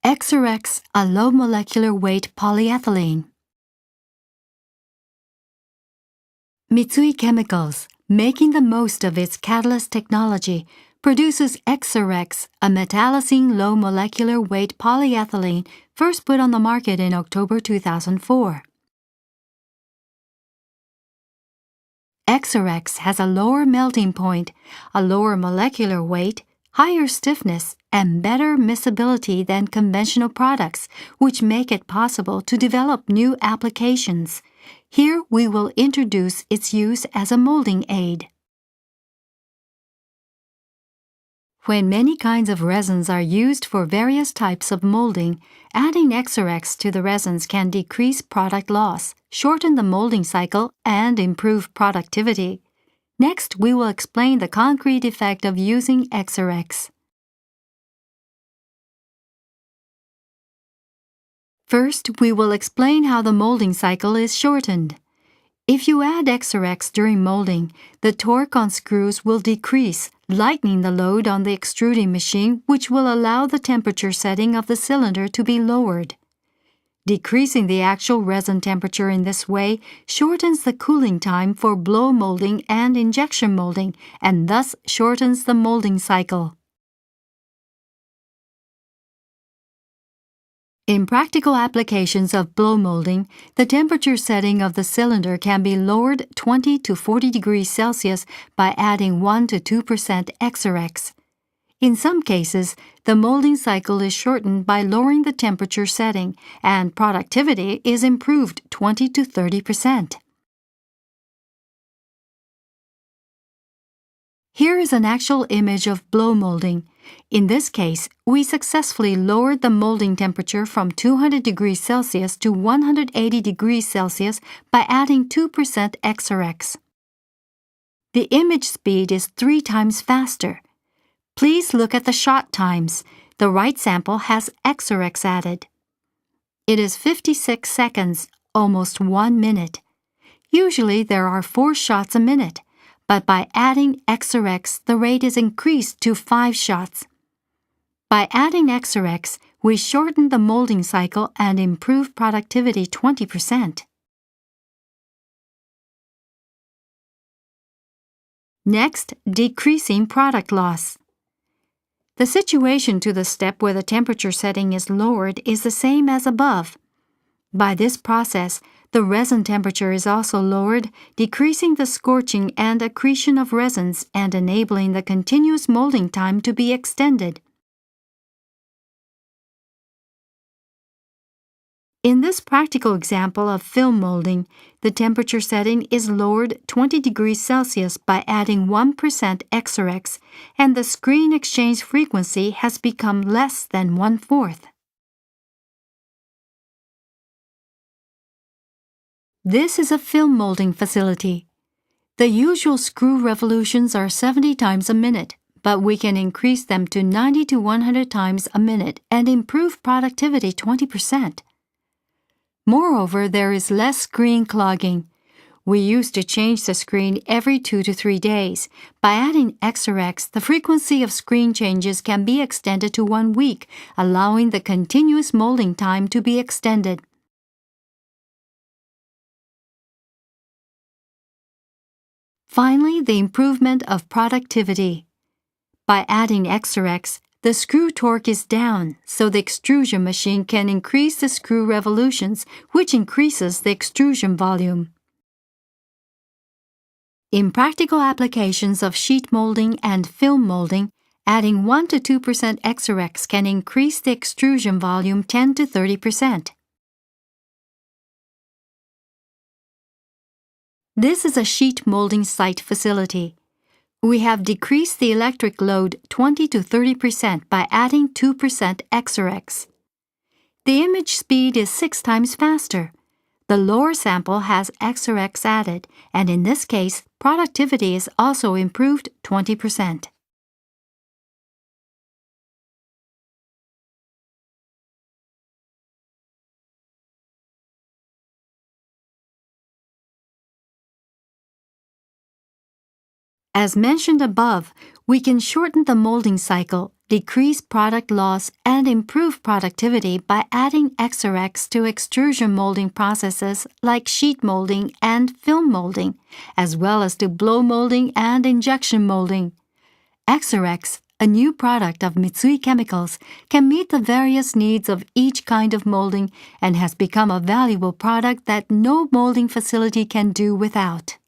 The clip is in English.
Excerex, a low molecular weight polyethylene. Mitsui Chemicals, making the most of its catalyst technology, produces Excerex, a metallocene low molecular weight polyethylene first put on the market in October 2004. Excerex has a lower melting point, a lower molecular weight, higher stiffness, and better miscibility than conventional products, which make it possible to develop new applications. Here we will introduce its use as a molding aid. When many kinds of resins are used for various types of molding, adding Excerex to the resins can decrease product loss, shorten the molding cycle, and improve productivity. Next, we will explain the concrete effect of using Excerex. First, we will explain how the molding cycle is shortened. If you add Excerex during molding, the torque on screws will decrease, lightening the load on the extruding machine, which will allow the temperature setting of the cylinder to be lowered. Decreasing the actual resin temperature in this way shortens the cooling time for blow molding and injection molding, and thus shortens the molding cycle. In practical applications of blow molding, the temperature setting of the cylinder can be lowered 20 to 40 degrees Celsius by adding 1 to 2% Excerex. In some cases, the molding cycle is shortened by lowering the temperature setting, and productivity is improved 20 to 30%. Here is an actual image of blow molding. In this case, we successfully lowered the molding temperature from 200 degrees Celsius to 180 degrees Celsius by adding 2% Excerex. The image speed is 3 times faster. Please look at the shot times. The right sample has Excerex added. It is 56 seconds, almost 1 minute. Usually there are 4 shots a minute, but by adding Excerex, the rate is increased to 5 shots. By adding Excerex, we shorten the molding cycle and improve productivity 20%. Next, decreasing product loss. The situation to the step where the temperature setting is lowered is the same as above. By this process, the resin temperature is also lowered, decreasing the scorching and accretion of resins and enabling the continuous molding time to be extended. In this practical example of film molding, the temperature setting is lowered 20 degrees Celsius by adding 1% Excerex, and the screen exchange frequency has become less than 1/4. This is a film molding facility. The usual screw revolutions are 70 times a minute, but we can increase them to 90 to 100 times a minute and improve productivity 20%. Moreover, there is less screen clogging. We used to change the screen every 2 to 3 days. By adding Excerex, the frequency of screen changes can be extended to 1 week, allowing the continuous molding time to be extended. Finally, the improvement of productivity. By adding Excerex, the screw torque is down, so the extrusion machine can increase the screw revolutions, which increases the extrusion volume. In practical applications of sheet molding and film molding, adding 1 to 2% Excerex can increase the extrusion volume 10 to 30%. This is a sheet molding site facility. We have decreased the electric load 20 to 30% by adding 2% Excerex. The image speed is 6 times faster. The lower sample has Excerex added, and in this case, productivity is also improved 20%. As mentioned above, we can shorten the molding cycle, decrease product loss, and improve productivity by adding Excerex to extrusion molding processes like sheet molding and film molding, as well as to blow molding and injection molding. Excerex, a new product of Mitsui Chemicals, can meet the various needs of each kind of molding and has become a valuable product that no molding facility can do without.